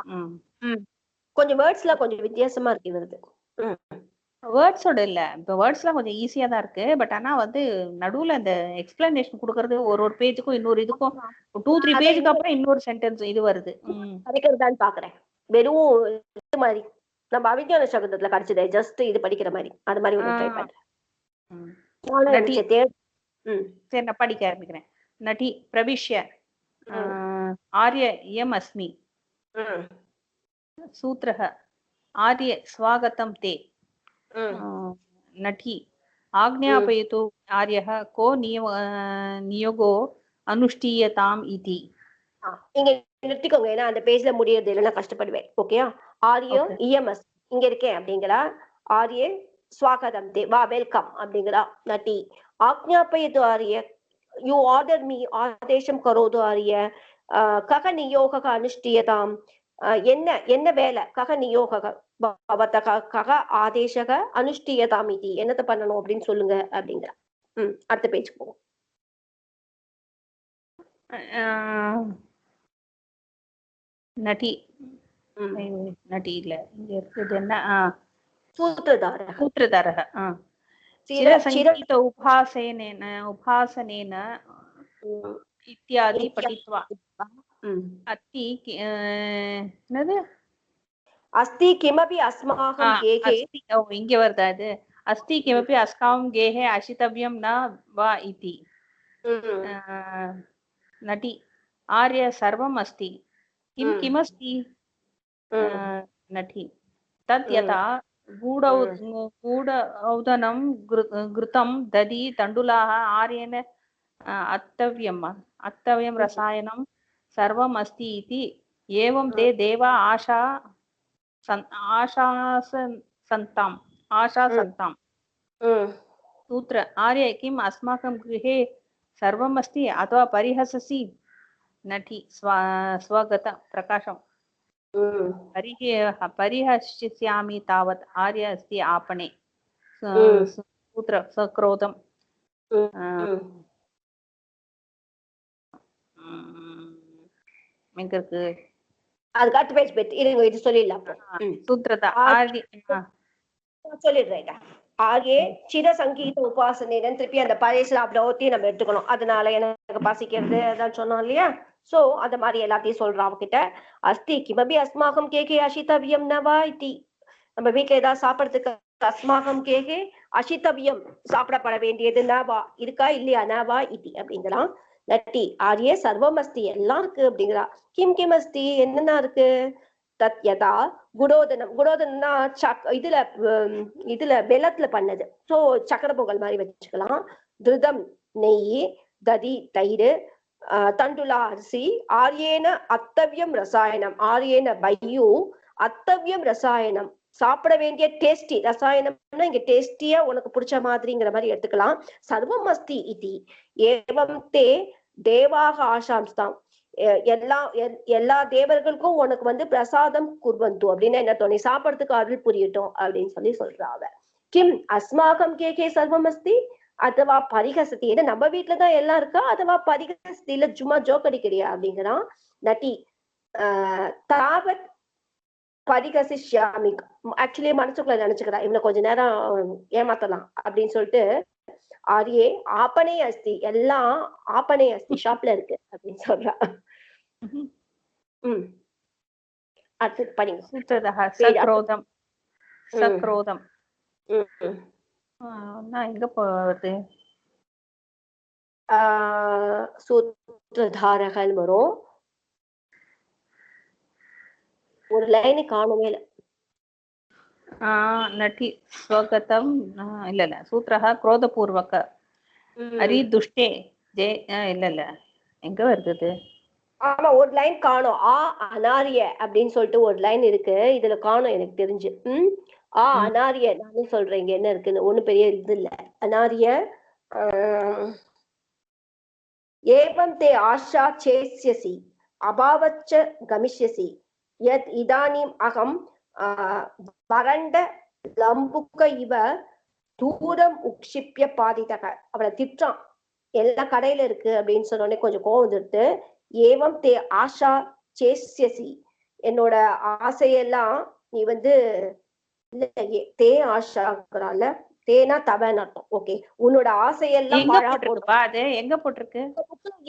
ம். கொஞ்சம் வேர்ட்ஸ்லாம் கொஞ்சம் வித்தியாசமா இருக்கு இவரது. வேர்ட்ஸோட இல்ல, இப்போ வேர்ட்ஸ்லாம் கொஞ்சம் ஈஸியா தான் இருக்கு. பட் ஆனா வந்து நடுவுல அந்த எக்ஸ்பிளனேஷன் கொடுக்கறது ஒரு பேஜுக்கும் இன்னொரு இதுக்கும் 2-3 பேஜுக்கு அப்புறம் இன்னொரு சென்டென்ஸ் இது வருது. படிக்கிறதான்னு பாக்குறேன். வெறும் இது மாதிரி நம்ம அவிஞான சகுந்தத்துல கிடைச்சது ஜஸ்ட் இது படிக்கிற மாதிரி அது மாதிரி ஒரு ட்ரை பண்றேன். சரி, நான் படிக்க ஆரம்பிக்கிறேன். நடி பிரவிஷ்ய ஆர்ய இயம் அஸ்மி सूत्रः आर्य स्वागतं ते नटी आज्ञापयतु आर्यः को नियोगो अनुष्ठीयताम् इति. இங்க நிறுத்திக்கோங்க, ஏன்னா அந்த பேஜ்ல முடியறது இல்லைன்னா கஷ்டப்படுவேன். ஓகேயா? ஆர்ய இஎம்எஸ் இங்க இருக்கேன் அப்படிங்கிறா. ஆர்ய ஸ்வாகதம் தே, வா வெல்கம் அப்படிங்கிறா நட்டி. ஆக்ஞாபயது ஆர்ய, யூ ஆர்டர் மீ, ஆதேசம் கரோது ஆர்ய. கக நியோக அனுஷ்டியதாம், என்ன என்ன வேலை, கக நியோக கக ஆதேசக அனுஷ்டியதாம் இதி, என்னத்தை பண்ணணும் அப்படின்னு சொல்லுங்க அப்படிங்கிற. அடுத்த பேஜ் போவோம். நடி நடி இல்ல, இங்க இருக்குது என்ன, सूत्रधारः चिरसङ्गीत उपासनेन इत्यादि पठित्वा अस्ति किमपि अस्माकं गेहे, इङ्गे वर्तते அது अस्ति किमपि अस्माकं गेहे अशितव्यं न वा इति. नटी आर्य सर्वम् अस्ति, किं किमस्ति? नटी तत् यथा गूढौदनं घृतं दधि तण्डुलाः आर्येण अत्तव्यं रसायनं सर्वम् अस्ति इति. एवं ते देवा आशासन्ताम् सूत्र आर्य किम् अस्माकं गृहे सर्वम् अस्ति अथवा परिहससि? नटी स्वगत प्रकाशं परिहस्यामि तावत् आर्य अस्ति आपणे. सूत्र सक्रोधं எங்க இருக்கு? அதுக்கு அடுத்த பேஜ் பெட் இருங்க, இது சொல்லிடலாம். சூத்திரதா சொல்லிடுறேன். ஆகியே சிர சங்கீத உபாசனை திருப்பி அந்த பழையசுல அப்படி நம்ம எடுத்துக்கணும். அதனால எனக்கு பசிக்கிறது அதான் சொன்னோம் இல்லையா? சோ அந்த மாதிரி எல்லாத்தையும் சொல்றான் அவகிட்ட. அஸ்தி கிமபி அஸ்மாகம் கேகே அசிதவியம் நவா இத்தி, நம்ம வீட்டுல ஏதாவது சாப்பிடறதுக்கு அஸ்மாகம் கேகே அசிதவியம், சாப்பிடப்பட வேண்டியது நவா இருக்கா இல்லையா, நவா இத்தி அப்படிங்கிறான். நட்டி ஆரிய சர்வம் அஸ்தி, எல்லாம் இருக்கு அப்படிங்கிறா. கிம் கிம் அஸ்தி, என்னென்ன இருக்கு? தத் யதா குடோதனம், குடோதனம்னா இதுல வெள்ளத்துல பண்ணது, சோ சக்கரை பொங்கல் மாதிரி வச்சுக்கலாம். திருதம் நெய், ததி தயிர், தண்டுலா அரிசி, ஆரியேன அத்தவியம் ரசாயனம், ஆரியேன பையு அத்தவியம் ரசாயனம், சாப்பிட வேண்டிய டேஸ்டி, ரசாயனம்னா இங்க டேஸ்டியா உனக்கு பிடிச்ச மாதிரிங்கிற மாதிரி எடுத்துக்கலாம். சர்வம் அஸ்தி இதி ஏவம் தே தேவாக ஆசாம்ஸ்தாம், எல்லா தேவர்களுக்கும் உனக்கு பிரசாதம் குர்வந்து அப்படின்னா என்ன தோணி, சாப்பிடறதுக்கு அருள் புரியட்டும் அப்படின்னு சொல்றாவ. கிம் அஸ்மாகம் கேகே சர்வம் அஸ்தி அதுவா பரிகசதி, ஏன்னா நம்ம வீட்டுலதான் எல்லாம் இருக்கா, அதுவா பரிகசதி இல்ல சும்மா ஜோக் அடிக்கிறியா அப்படிங்கிறான். நட்டி தாவத் பரிகசிஷ்யாமி, ஆக்சுவலி மனசுக்குள்ள நினைச்சுக்கிறா இவனை கொஞ்ச நேரம் ஏமாத்தலாம் அப்படின்னு சொல்லிட்டு. ஆரியே ஆப்பனே அஸ்தி, எல்லாம் ஆப்பனே அஸ்தி, ஷாப்ல இருக்கு அப்படின்னு சொல்றா. அடுத்து படிங்க. சக்ரோதம் சக்ரோதம் எங்க போறது? சூத்திரதாரகன் வரும். ஒரு லைன் காணுமே இல்ல. நட்டி ஸ்வகதம் இல்ல சூத்திரஹ क्रोधपूर्वक அரி துஷ்டே ஜே இல்ல எங்க வருது? ஆமா, ஒரு லைன் காணும். அனாரிய அப்படின்னு சொல்லிட்டு ஒரு லைன் இருக்கு, இதுல காணும் எனக்கு தெரிஞ்சு. அனாரிய நானே சொல்றேன் இங்க என்ன இருக்குன்னு, ஒண்ணு பெரிய இது இல்ல. அனாரிய ஏவம் தே ஆஷா சேஸ்யசி அபாவச்ச கமிஷ்யசி யத் இதானிம் அகம் வறண்ட லம்புக்க இவ தூரம் உக்ஷிப்பிய பாதிதக. அவளை திட்டான், எல்லாம் கடையில இருக்கு அப்படின்னு சொன்னோடனே கொஞ்சம் கோவம் வந்துட்டு. ஏவம் தே ஆஷா சேஸ்யசி, என்னோட ஆசையெல்லாம் நீ வந்து இல்ல தே ஆஷாங்கிறால, தேனா தவன்னு அர்த்தம். ஓகே. உன்னோட ஆசையெல்லாம் எங்க பாழா போடும். போட்டிருக்குப்பா அது? எங்க போட்டிருக்கு?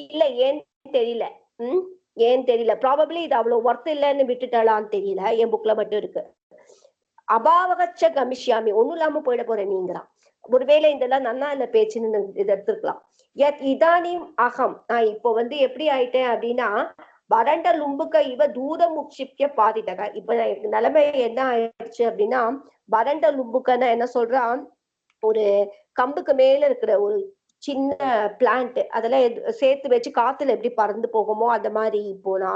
இல்ல ஏன்னு தெரியல. ம். ஏன்னு தெரியல. ப்ராபப்ளி இது அவ்வளவு ஒர்த் இல்லன்னு விட்டுட்டாளான்னு தெரியல. என் புக்ல மட்டும் இருக்கு. அபாவகச்ச கமிஷ்யாமி, ஒண்ணும் இல்லாம போயிட போற நீங்கிறான். ஒருவேளை இதெல்லாம் நன்னா இல்ல பேச்சுன்னு இதை எடுத்துக்கலாம். யத் இதானிம் அகம், நான் இப்போ வந்து எப்படி ஆயிட்டேன் அப்படின்னா, வறண்ட லும்புக்க இவ தூரம் உட்சிப்ய பாதித்தக. இப்ப எனக்கு நிலைமை என்ன ஆயிடுச்சு அப்படின்னா, வறண்ட லும்புக்கன்னா என்ன சொல்றான், ஒரு கம்புக்கு மேல இருக்கிற ஒரு சின்ன பிளான்ட் அதெல்லாம் சேர்த்து வச்சு காத்துல எப்படி பறந்து போகுமோ அந்த மாதிரி போனா,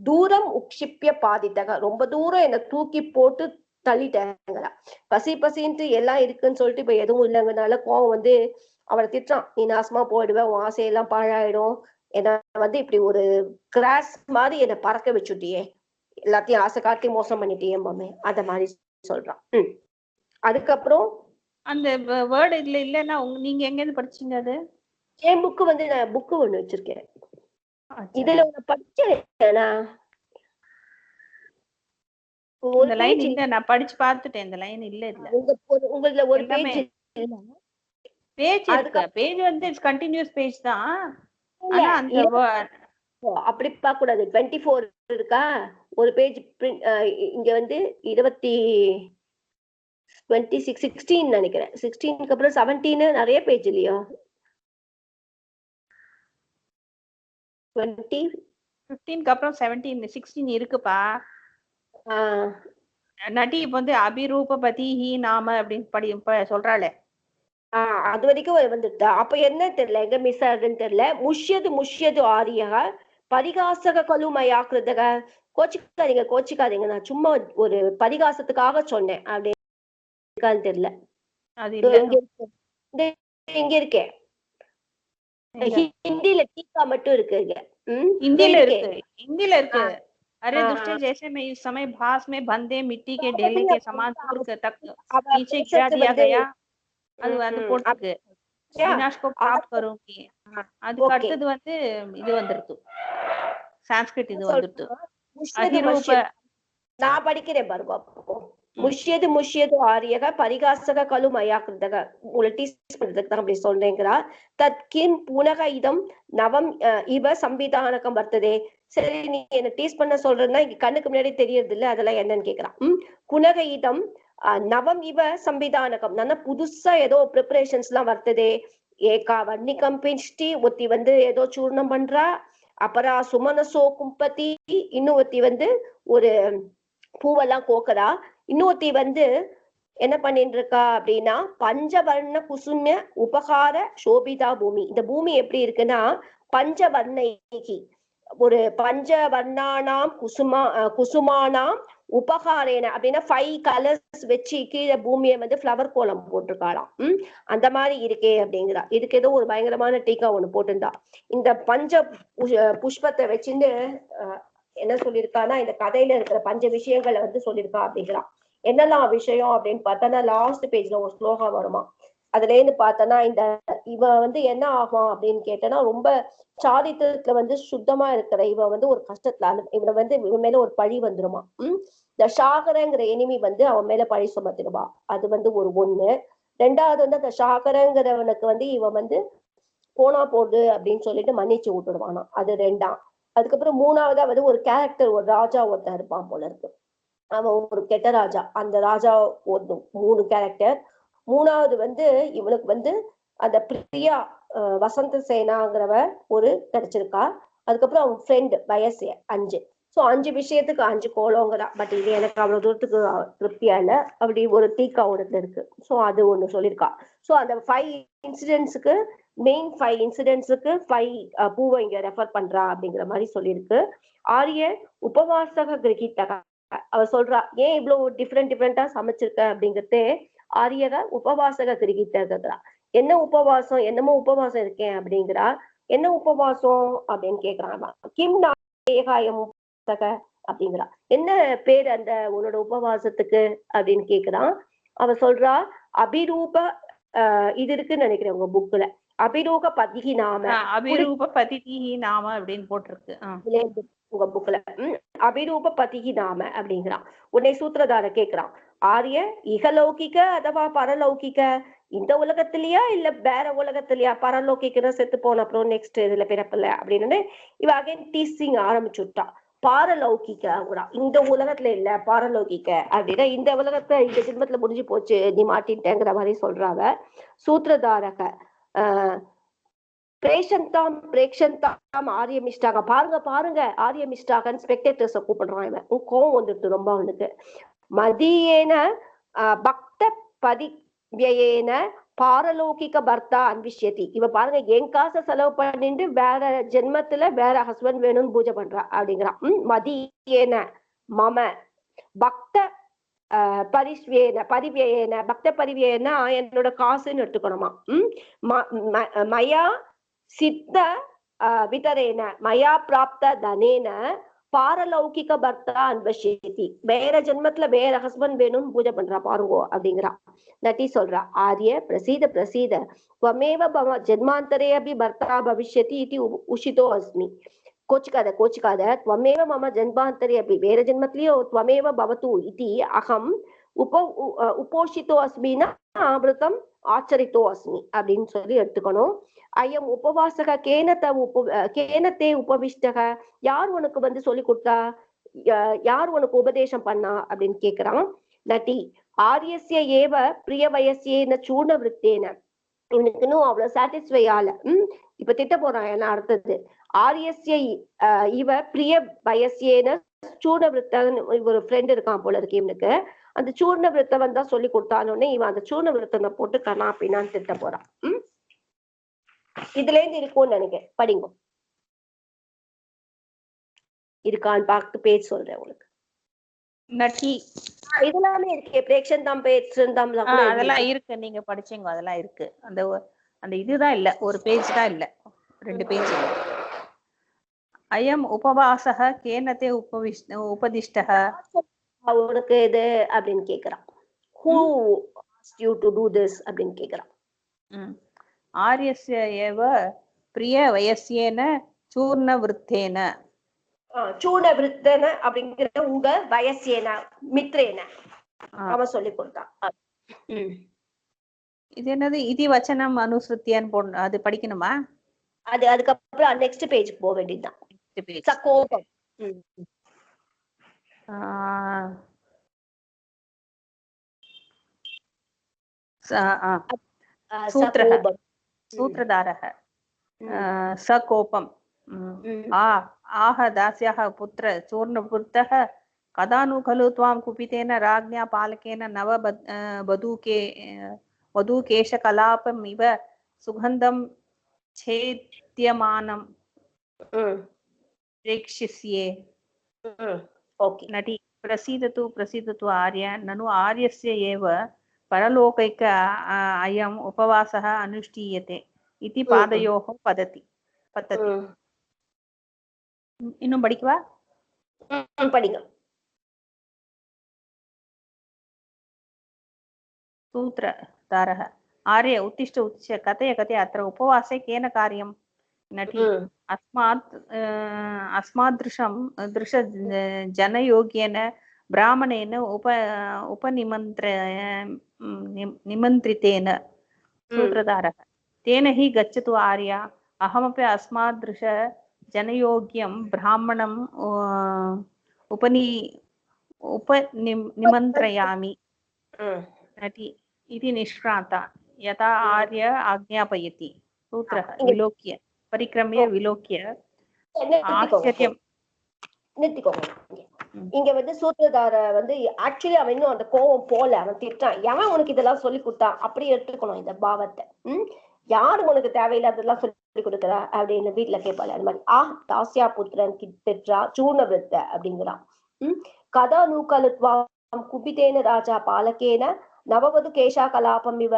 தூரம் உக்ஷிப்ய பாதித்தக, ரொம்ப தூரம் என்ன தூக்கி போட்டு தள்ளிட்டாங்களா. பசி பசின்ட்டு எல்லாம் இருக்குன்னு சொல்லிட்டு இப்ப எதுவும் இல்லைங்கனால கோவம் வந்து அவளை திட்டுறான். நீ நாசமா போயிடுவேன், உன் ஆசையெல்லாம் பாழாயிடும், என்ன வந்து இப்படி ஒரு கிராஸ் மாதிரி என்னை பறக்க வச்சுட்டியே, எல்லாத்தையும் ஆசை காட்டி மோசம் பண்ணிட்டியே மாமே, அந்த மாதிரி சொல்றான். அதுக்கப்புறம் அந்த வேர்டு இதுல இல்லன்னா நீங்க எங்க இருந்து படிச்சீங்க அது? என் புக்கு வந்து நான் புக்கு ஒண்ணு வச்சிருக்கேன். இதுல ஒண்ணு படிச்சேனா இந்த லைன் இல்ல, நான் படிச்சு பார்த்துட்டேன். இந்த லைன் இல்ல இதுல. உங்களதுல ஒரு பேஜ் பேஜ் இருக்கு. பேஜ் வந்து இட்ஸ் கண்டினியூஸ் பேஜ் தான். ஆனா அந்த அப்படி பார்க்க கூடாது. 24 இருக்கா, ஒரு பேஜ் இங்க வந்து 16 நினைக்கிறேன். 16க்கு அப்புறம் 17 நிறைய பேஜ் இல்லையா? 15க்கு அப்புறம் 17 16 இருக்குப்பா. நடி இப்ப வந்து அபிரூபபதி ஹி நாம அப்படின்னு சொல்றாளே, அது வரைக்கும் வந்துட்டா. அப்ப என்ன தெரியல, எங்க மிஸ் ஆகுதுன்னு தெரியல. முஷ்யது ஆரியா பரிகாசக கலுமயா கிருதக. கோச்சிக்காதீங்க, நான் சும்மா ஒரு பரிகாசத்துக்காக சொன்னேன் அப்படின்னு தெரியல. அது இல்ல, இங்க இருக்கேன். ஹிந்தில டீக்கா மட்டும் இருக்கு. हिंदीல இருக்கு. अरे दुष्ट जैसे मैं इस समय भास में बंधे मिट्टी के ढेले के समान दूर तक नीचे गिरा दिया गया. அது வந்து போட்டுருக்கு. வினாஷ் கோ பிராப்த் கरूंगी. அதுக்கு அடுத்தது வந்து இது வந்துருது, சான்ஸ்கிரிட் இது வந்துருது. அதிரூப நான் படிக்கிறேன் பாருங்க. முஷ்யது ஆரியக பரிகாசக கலு மயா கிருதக. உங்களை டீஸ் பண்றதுக்கு தான் அப்படி சொல்றேங்கிறா. தத்கின் புனக இதம் நவம் இவ சம்பிதானகம் வர்த்ததே. சரி, நீ என்ன டீஸ் பண்ண சொல்றதுன்னா இங்க கண்ணுக்கு முன்னாடி தெரியறது இல்ல, அதெல்லாம் என்னன்னு கேக்குறான். புனக இதம் நவம் இவ சம்பிதானகம், நல்லா புதுசா ஏதோ ப்ரிப்பரேஷன்ஸ் எல்லாம் வர்த்ததே. ஏகா வன்னிகம் பிஷ்டி, ஒத்தி வந்து ஏதோ சூர்ணம் பண்றா. அப்புறம் சுமனசோ கும்பதி, இன்னொருத்தி வந்து ஒரு பூவெல்லாம் கோக்குறா. இன்னொருத்தி வந்து என்ன பண்ணிட்டு இருக்கா அப்படின்னா, பஞ்சவர்ண குசும உபகார சோபிதா பூமி. இந்த பூமி எப்படி இருக்குன்னா, பஞ்சவர்ணைகி, ஒரு பஞ்சவர்ணானாம் குசுமானாம் உபகாரேன அப்படின்னா 5 கலர்ஸ் வச்சு கீழே பூமியை வந்து ஃப்ளவர் கோலம் போட்டிருக்காளாம். அந்த மாதிரி இருக்கே அப்படிங்கிறா. இதுக்கு ஏதோ ஒரு பயங்கரமான டீக்கா ஒண்ணு போட்டிருந்தா. இந்த பஞ்ச புஷ்பத்தை வச்சுட்டு என்ன சொல்லியிருக்கான்னா, இந்த கதையில இருக்கிற 5 விஷயங்களை வந்து சொல்லியிருக்கா அப்படிங்கிறான். என்னெல்லாம் விஷயம் அப்படின்னு பார்த்தோன்னா, லாஸ்ட் பேஜ்ல ஒரு ஸ்லோகம் வருமா. அதுல இருந்து பார்த்தோன்னா, இந்த இவ வந்து என்ன ஆகும் அப்படின்னு கேட்டோன்னா, ரொம்ப சாரித்திரத்துல வந்து சுத்தமா இருக்கிற இவ வந்து ஒரு கஷ்டத்துல இவனை வந்து இவன் மேல ஒரு பழி வந்துருமா. இந்த ஷாகரங்கிற எனிமி வந்து அவன் மேல பழி சுமத்திடுவா. அது வந்து ஒண்ணு. ரெண்டாவது வந்து அந்த ஷாகரங்கிறவனுக்கு வந்து இவன் வந்து போனா போகுது அப்படின்னு சொல்லிட்டு மன்னிச்சு விட்டுடுவானா. அது ரெண்டாம். அதுக்கப்புறம் மூணாவதா வந்து ஒரு கேரக்டர், ஒரு ராஜா ஒருத்தன் இருப்பான் போல இருக்கு. அவன் ஒரு கெட்ட ராஜா. அந்த ராஜா ஒரு 3 கேரக்டர். மூணாவது வந்து இவனுக்கு வந்து அந்த பிரியா வசந்த சேனாங்கிறவ ஒரு கிடைச்சிருக்கா. அதுக்கப்புறம் அவன் ஃப்ரெண்டு வயசு 5. ஸோ 5 விஷயத்துக்கு 5 கோலங்கிறா. பட் இது எனக்கு அவ்வளவு தூரத்துக்கு திருப்தியா இல்லை. அப்படி ஒரு டீக்கா ஒன்று இருக்கு. ஸோ அது ஒண்ணு சொல்லியிருக்கா. ஸோ அந்த 5 இன்சிடென்ட்ஸுக்கு மெயின் 5 இன்சிடென்ட்ஸுக்கு 5 பூவை இங்க ரெஃபர் பண்றா அப்படிங்கிற மாதிரி சொல்லியிருக்கு. ஆரிய உபவாசக கிரகித்தக, அவ சொல்றா ஏன் இவ்வளவு டிஃப்ரெண்டா சமைச்சிருக்க அப்படிங்கிறது. ஆரியக உபவாசக கிரகித்தகா, என்ன உபவாசம், என்னமோ உபவாசம் இருக்கேன் அப்படிங்கிறா. என்ன உபவாசம் அப்படின்னு கேக்குறான். கிம் நாயகாயம் அப்படிங்கிறா. என்ன பேர் அந்த உன்னோட உபவாசத்துக்கு அப்படின்னு கேக்குறான். அவ சொல்றா அபிரூப இது இருக்குன்னு நினைக்கிறேன் உங்க புக்ல, அபிரூப பதிகி நாம அப்படின்னு போட்டிருக்கு. உங்க புக்ல அபிரூப பதிகி நாம அப்படிங்கிறான். உன்னை சூத்திரதார கேக்குறான், ஆரிய இகலௌகிக அதவா பரலௌகிக, இந்த உலகத்திலயா இல்ல வேற உலகத்திலயா, பரலௌகிக்கன்னு செத்து போன அப்புறம் நெக்ஸ்ட் இதுல பிறப்பில்ல அப்படின்னு இவ அகைன் டீசிங் ஆரம்பிச்சுட்டா. பாரலௌகிக, இந்த உலகத்துல இல்ல பாரலௌகிக்க அப்படின்னா இந்த உலகத்தை இந்த ஜென்மத்துல முடிஞ்சு போச்சு நீ மாட்டின்ட்டேங்கிற மாதிரி சொல்றாங்க. சூத்திரதாரக பிரேஷந்தாம் பிரேக்ஷந்தாம் ஆரியமிஷ்டாக, பாருங்க பாருங்க ஆரியமிஷ்டாகன்னு ஸ்பெக்டேட்டர்ஸ கூப்பிடுறான் இவன். கோவம் வந்துட்டு ரொம்ப அவனுக்கு. மதியேன பக்த பதிவியேன பாரலௌகிக பர்த்தா அன்விஷ்யதி, இவ பாருங்க என் காசை செலவு பண்ணிட்டு வேற ஜென்மத்துல வேற ஹஸ்பண்ட் வேணும்னு பூஜை பண்றா அப்படிங்கிறான். மதியேன மம பக்த பதிவியேன பக்த பதிவியேன என்னோட காசுன்னு எடுத்துக்கணுமா. மயா சித்த விதரேன மயா பிராப்த தனேன பாரலௌகிக பர்த்தா அன்வஷேதி, வேற ஜென்மத்துல வேற ஹஸ்பண்ட் வேணும்னு பூஜை பண்றா பாருங்கோ அப்படிங்கிறா. நட்டி சொல்றா, ஆரிய பிரசீத பிரசீத त्वमेव ஜென்மாந்தரே அபி பர்த்தா பவிஷ்யதி இது உஷிதோ அஸ்மி, கோச்சிக்காத கோச்சிக்காத, त्वमेव मम ஜென்மாந்தரே அபி, வேற ஜென்மத்திலயோ त्वमेव भवतु इति अहम உபோஷித்தோ அஸ்மினா அமிர்தம் ஆச்சரித்தோ அஸ்மி அப்படின்னு சொல்லி எடுத்துக்கணும். ஐயம் உபவாசக கேனத்தே உபவிஷ்டக, யார் உனக்கு வந்து சொல்லி கொடுத்தா, யார் உனக்கு உபதேசம் பண்ணா அப்படின்னு கேக்குறான். நட்டி ஆரியஸ்ய ஏவ பிரிய வயசியேன சூர்ண விருத்தேன, இவனுக்கு இன்னும் அவ்வளவு சாட்டிஸ்ஃபை ஆல. இப்ப திட்ட போறான் என்ன அடுத்தது. ஆரியஸ்ய இவ பிரிய வயசியேன சூர்ண விருத்தன், ஒரு ஃப்ரெண்ட் இருக்கான் போல இருக்கு இவனுக்கு, அந்த சூர்ண விருத்தவன் தான் சொல்லி கொடுத்தானோடனே இவன் அந்த சூர்ண விருத்தனை போட்டு கண்ணா அப்படின்னான்னு திட்ட போறான். இதுல இருந்து இருக்கும்னு நினைக்கிறேன், படிங்க. இருக்கான்னு பார்த்து பேஜ் சொல்றேன் உங்களுக்கு. நட்டி இதெல்லாமே இருக்கு, பிரேக்ஷந்தாம் பேச்சந்தாம் அதெல்லாம் இருக்கு, நீங்க படிச்சீங்க அதெல்லாம் இருக்கு. அந்த அந்த இதுதான் இல்ல, ஒரு பேஜ் தான் இல்ல, 2 பேஜ் இல்ல. அயம் உபவாசக கேனதே உபதிஷ்டக, உனக்கு இது அப்படின்னு கேக்குறான். who asked you to do this அப்படின்னு கேக்குறான். ஆரியஸ்ய ஏவ பிரிய வயசியேன சூர்ண விருத்தேன, சூர்ண விருத்தன அப்படிங்கிற உங்க வயசியேன மித்ரேன அவன் சொல்லி கொடுத்தான். இது என்னது இதி வச்சனம் அனுஸ்ருத்தியான்னு போடணும், அது படிக்கணுமா? அது அதுக்கப்புறம் நெக்ஸ்ட் பேஜுக்கு போக வேண்டியதுதான். சகோபம் सूत्रधारः सकोपम् आह दास्याः पुत्र चूर्णवृत्तः कदा नु खलु त्वां कुपितेन राज्ञा पालकेन नव वधूकेशकलापम् इव सुगन्धं छेद्यमानं प्रेक्षिष्ये। नटी प्रसीदतु आर्य, ननु आर्यस्य एव परलोकैक अयम् उपवासः अनुष्ठीयते इति पादयोः पतति. இன்னும் படிக்கவா? படிங்க. सूत्रधारः आर्य उत्तिष्ठ उत्तिष्ठ कथय कथय अत्र उपवासे केन कार्यं? नटी अस्मादृशं दृश जनयोग्येन ब्राह्मणेन निमन्त्रितेन. सूत्रधारः तेन हि गच्छतु आर्य, अहमपि अस्मादृश जनयोग्यं ब्राह्मणं उपनिमन्त्रयामि. नटी इति निष्क्रान्ता यथा आर्य आज्ञापयति. सूत्रः विलोक्य परिक्रम्य विलोक्य आश्चर्यं. இங்க வந்து சூத்திரதார வந்து ஆக்சுவலி அவன் இன்னும் அந்த கோவம் போல, அவன் திட்டான், எவன் உனக்கு இதெல்லாம் சொல்லி கொடுத்தான் அப்படி எடுத்துக்கணும் இந்த பாவத்தை. யாரு உனக்கு தேவையில்லாததெல்லாம் சொல்லி கொடுக்குறா அப்படின்னு வீட்டுல கேட்பாள். அது மாதிரி தாசியா புத்திரன் திட்டா சூர்ண விருத்த அப்படிங்கிறான். கதா நூக்கலுத்வாம் குபிதேன ராஜா பாலகேன நவவது கேஷா கலாபம் இவ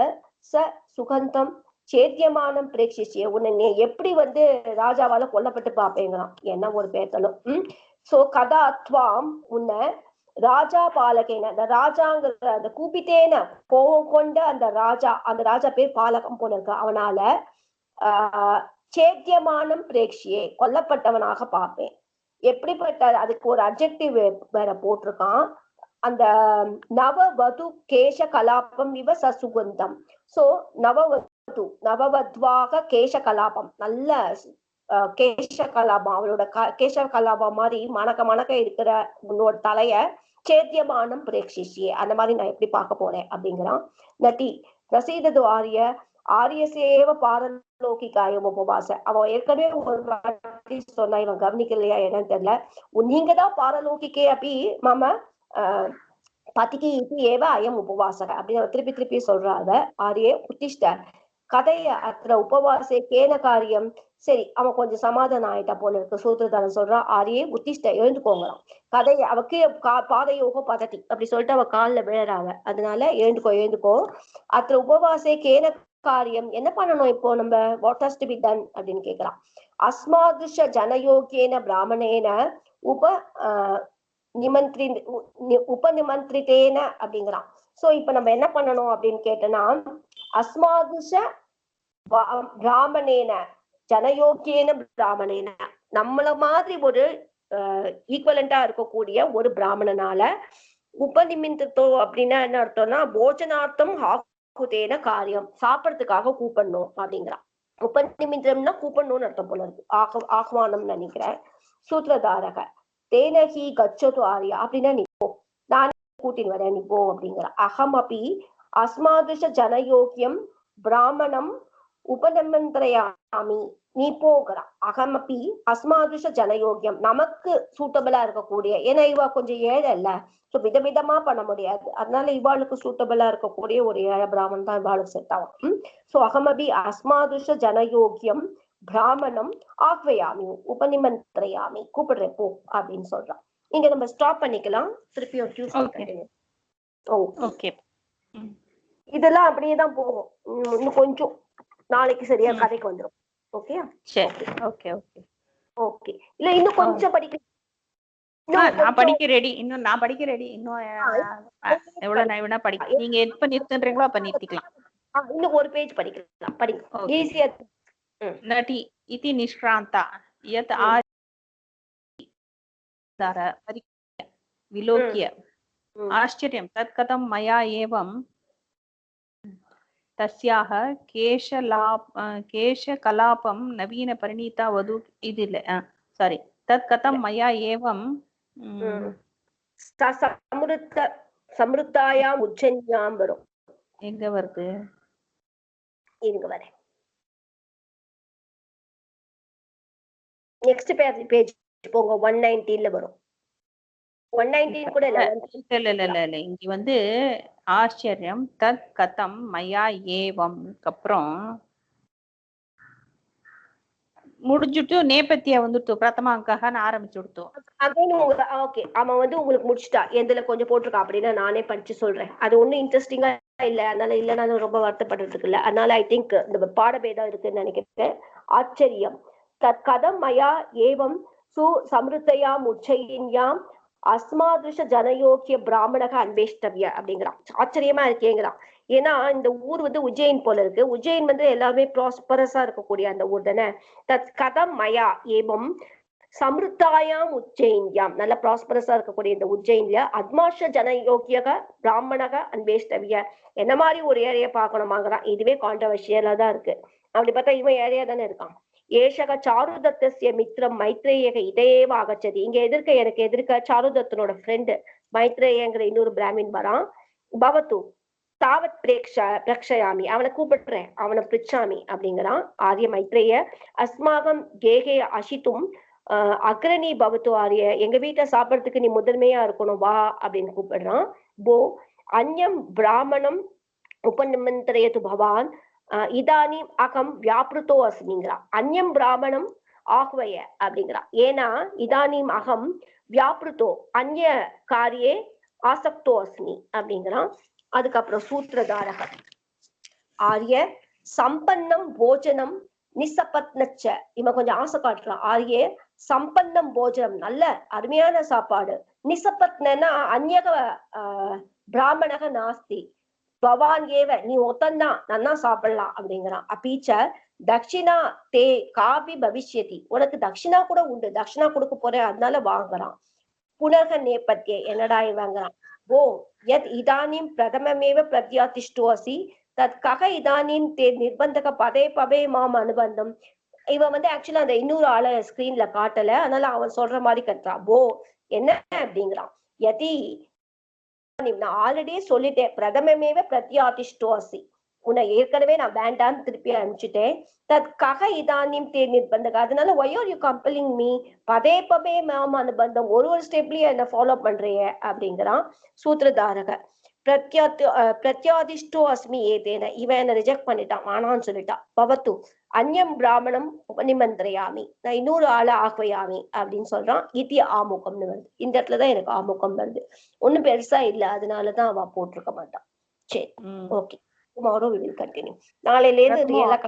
ச சுகந்தம் சேத்தியமானம் பிரேக்ஷிச்சிய, உன்னை எப்படி வந்து ராஜாவால கொல்லப்பட்டு பாப்பேங்கிறான், என்ன ஒரு பேத்தலும். சோ கதாத்வாம் உன்னை ராஜா பாலகேன, அந்த ராஜாங்கிற அந்த கூப்பிட்டேன கோவம் கொண்ட அந்த ராஜா பேர் பாலகம் போல இருக்கு, அவனால சேத்தியமானம் பிரேக்ஷியே கொல்லப்பட்டவனாக பார்ப்பேன். எப்படிப்பட்ட அதுக்கு ஒரு அட்ஜெக்டிவ் வேற போட்டிருக்கான். அந்த நவவது கேச கலாபம் இவ சசுகந்தம். சோ நவவத்வாக கேச கலாபம், நல்ல கேச கலாபம், அவளோட கேச கலாபம் மாதிரி மணக்க இருக்கிற உன்னோட தலைய சேத்தியமானம் பிரேக்ஷிஷியே, அந்த மாதிரி நான் எப்படி பார்க்க போறேன் அப்படிங்கிறான். நட்டி ரசீதது ஆரியசேவ பாரலோகிகாயம் உபவாச. அவன் ஏற்கனவே ஒரு வாட்டி சொன்னா, இவன் கவனிக்கலையா என்னன்னு தெரியல. நீங்கதான் பாரலோகிக்கே அப்படி மாம பதிக்கு இது ஏவ அயம் உபவாசக அப்படின்னு திருப்பி சொல்றாங்க. ஆரியே உத்திஷ்ட கதைய அத்த உபவாசே கேன காரியம். சரி, அவன் கொஞ்சம் சமாதானம் ஆயிட்டா போல இருக்கு. சூத்திரதாரன் சொல்றான், ஆரியே உத்திஷ்ட எழுந்துக்கோங்களாம். கதைய அவக்கு பாதையோக பதட்டி அப்படி சொல்லிட்டு அவ காலில் விழறாவ. அதனால எழுந்துக்கோ. அத்த உபவாசே கேன காரியம், என்ன பண்ணணும் இப்போ நம்ம, what has to be done அப்படின்னு கேக்குறான். அஸ்மாதுஷ ஜனயோகியேன பிராமணேன உபநிமந்திரித்தேன அப்படிங்கிறான். சோ இப்ப நம்ம என்ன பண்ணணும் அப்படின்னு கேட்டோம்னா, அஸ்மாதுஷ பிராமணேன ஜனயோகியேன பிராமணேன, நம்மள மாதிரி ஒரு ஈக்குவலண்டா இருக்கக்கூடிய ஒரு பிராமணனால, உபநிமிந்தத்தோ அப்படின்னா என்ன அர்த்தம்னா, போஜனார்த்தம் ஹாகுதேன காரியம், சாப்பிடறதுக்காக கூப்பிடணும் அப்படிங்கிறான். உபநிமிந்தம்னா கூப்பிடணும்னு அர்த்தம் போல இருக்கு, ஆஹ்வானம் நினைக்கிறேன். சூத்திரதாரக தேனகி கச்சது ஆரியா அப்படின்னா நீ போ, நானே கூட்டின்னு வரேன், நீ போ அப்படிங்கிற. அகம் அப்படி அஸ்மாதுஷ ஜனயோக்கியம் பிராமணம் உபநிமந்திரயாமி, நீ போகிறான். அகமப்பி அஸ்மாதுஷ ஜனயோகியம், நமக்கு சூட்டபிளா இருக்கக்கூடிய, ஏன்னா இவா கொஞ்சம் ஏழை இல்ல, சோ விதவிதமா பண்ண முடியாது, அதனால இவாளுக்கு சூட்டபிளா இருக்கக்கூடிய ஒரு ஏழை பிராமணன் தான் இவாளுக்கு செட் ஆகும். சோ அகமபி அஸ்மாதுஷ ஜனயோகியம் பிராமணம் ஆக்வயாமி உபநிமந்திரயாமி, கூப்பிடுறேன் போ அப்படின்னு சொல்றான். இங்க நம்ம ஸ்டாப் பண்ணிக்கலாம். திருப்பியும் ஓகே, இதெல்லாம் அப்படியேதான் போகும். இன்னும் கொஞ்சம் நாளைக்கு சரியா கதைக்கு வந்துடும். ஓகே சரி, ஓகே ஓகே ஓகே. இல்ல இன்னும் கொஞ்சம் படிக்க, நான் படிக்க ரெடி. இன்னும் எவ்வளவு நான் வேணா படிக்க. நீங்க எப்ப நிறுத்துன்றீங்களோ அப்ப நிறுத்திக்கலாம். இன்னும் ஒரு பேஜ் படிக்கலாம், படிங்க ஈஸியா. நட்டி இதி நிஷ்க்ராந்தா யத் ஆதார விலோக்கிய ஆச்சரியம் தத் கதம் மயா ஏவம் தஸ்யாஹ கேஷகலாபம் நவீன பரிணீதா வது இது இல்ல, சாரி, தத் கதம் மயா ஏவம் சம்ருத்தாயாம் உஜ்ஜன்யாம் வரும். எங்க வருது? இருங்க வரேன். நெக்ஸ்ட் பேஜ் போங்க, 119ல வரும். 119 கூட இல்ல, இங்க வந்து ஆச்சரியம் தத் கதம் மயா ஏவம் அப்புறம் முடிஞ்சுட்டு நேபத்திய வந்துட்டு பிரதமாங்காக ஆரம்பிச்சு கொடுத்தோம். ஓகே, அவன் வந்து உங்களுக்கு முடிச்சுட்டா, எதுல கொஞ்சம் போட்டிருக்கா அப்படின்னா நானே படிச்சு சொல்றேன். அது ஒண்ணும் இன்ட்ரெஸ்டிங்கா இல்ல, அதனால இல்லைன்னா ரொம்ப வருத்தப்படுறதுக்கு இல்ல. அதனால ஐ திங்க் இந்த பாடபேதம் இருக்குன்னு நினைக்கிறேன். ஆச்சரியம் தத் கதம் மயா ஏவம் சு சம்ருத்தையாம் உச்சையாம் அஸ்மாதுஷ ஜனயோக்கிய பிராமணக அன்வேஷ்டவிய அப்படிங்கிறான். ஆச்சரியமா இருக்கேங்கிறான். ஏன்னா இந்த ஊர் வந்து உஜ்ஜைன் போல இருக்கு. உஜ்ஜைன் வந்து எல்லாருமே ப்ராஸ்பரஸா இருக்கக்கூடிய அந்த ஊர் தானே. தத் கதம் மயா ஏவம் சம்ருத்தாயாம் உஜ்ஜைன்யாம், நல்ல ப்ராஸ்பரஸா இருக்கக்கூடிய இந்த உஜ்ஜைன்ல அத்மாஷ ஜனயோக்கியக பிராமணக அன்வேஷ்டவிய, என்ன மாதிரி ஒரு ஏழைய பார்க்கணுமாங்கிறான். இதுவே கான்ட்ரவர்ஷியலா தான் இருக்கு. அப்படி பார்த்தா இவன் ஏழையா தானே இருக்கான். ஏஷக சாருதத்தஸ்ய மித்ரம் மைத்ரேயக இதேவ ஆகச்சதி, இங்க எனக்கு எதிர்க்க சாருதத்தனோட ஃப்ரெண்டு மைத்ரேயங்கிற இன்னொரு பிராமின் வரான். பவத்து தாவத் பிரக்ஷயாமி, அவனை கூப்பிடுறேன், அவனை பிரிச்சாமி அப்படிங்கிறான். ஆரிய மைத்ரேய அஸ்மாகம் கேகே அசித்தும் அக்ரணி பவத்து ஆரிய, எங்க வீட்டை சாப்பிடறதுக்கு நீ முதன்மையா இருக்கணும் வா அப்படின்னு கூப்பிடுறான். போ அந்யம் பிராமணம் உபநிமந்திரயது பவான் இதானி அகம் வியாபிருத்தோ அஸ்மிங்கிறான். அந்யம் பிராமணம் ஆஹ்வய அப்படிங்கிறான். ஏன்னா இதானிம் அகம் வியாபிருத்தோ அந்நிய காரியே ஆசக்தோ அஸ்மி அப்படிங்கிறான். அதுக்கப்புறம் சூத்திரதாரக ஆரிய சம்பன்னம் போஜனம் நிசபத்னச்ச, இவன் கொஞ்சம் ஆசை காட்டுறான். ஆரிய சம்பன்னம் போஜனம், நல்ல அருமையான சாப்பாடு. நிசபத்னா அந்நியக பிராமணக நாஸ்தி பவான் ஏவ, நீ ஒத்தந்தான் நன்னா சாப்பிடலாம் அப்படிங்கிறான். அப்பீச்ச தட்சிணா தே காபி பவிஷ்யதி, உனக்கு தட்சிணா கூட உண்டு, தட்சிணா கொடுக்க போறேன் அதனால வாங்குறான். புனர்க நேபத்தியே, என்னடா வாங்குறான். ஓ யத் இதானிம் பிரதமமேவ பிரத்யாதிஷ்டோ அசி தத் கக இதானிம் தே நிர்பந்தக பதே பவே மாம் அனுபந்தம். இவன் வந்து ஆக்சுவலா அந்த இன்னொரு ஆளை ஸ்கிரீன்ல காட்டல, அதனால அவன் சொல்ற மாதிரி கட்டுறான். ஓ என்ன அப்படிங்கிறான். யதி, நான் ஆல்ரெடியே சொல்லிட்டேன், பிரதமமேவ பிரத்யாதிஷ்டோ அசி, உன்னை ஏற்கனவே நான் வேண்டான்னு திருப்பி அனுப்பிச்சுட்டேன். தத் கக இதானிம் தே நிர்பந்தக, அதனால why are you compelling me பதே பவே மாம் அனுபந்தம், ஒரு ஸ்டெப்லயே என்ன ஃபாலோ பண்றிய அப்படிங்கிறான். சூத்திரதாரக பிரத்யாதிஷ்டோ அஸ்மி ஏதேன, இவன் என்ன ரிஜெக்ட் பண்ணிட்டான், ஆனான்னு சொல்லிட்டான். பவத்து அந்யம் பிராமணம் உபநிமந்திரயாமி, நான் இன்னொரு ஆளை ஆக்குவையாமி அப்படின்னு சொல்றான். இத்தி ஆமுகம்னு வருது. இந்த இடத்துலதான் எனக்கு ஆமுகம் வருது, ஒண்ணும் பெருசா இல்ல, அதனாலதான் அவ போட்டிருக்க மாட்டான். சரி, okay, tomorrow we will continue. நாளையில இருந்து ரியலா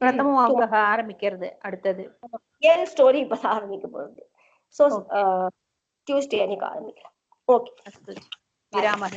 பிரதமமாக ஆரம்பிக்கிறது. அடுத்தது ரியல் ஸ்டோரி இப்ப ஆரம்பிக்க போகுது. சோ டியூஸ்டே அன்னைக்கு ஆரம்பிக்கலாம். ஓகே, விராமஹ.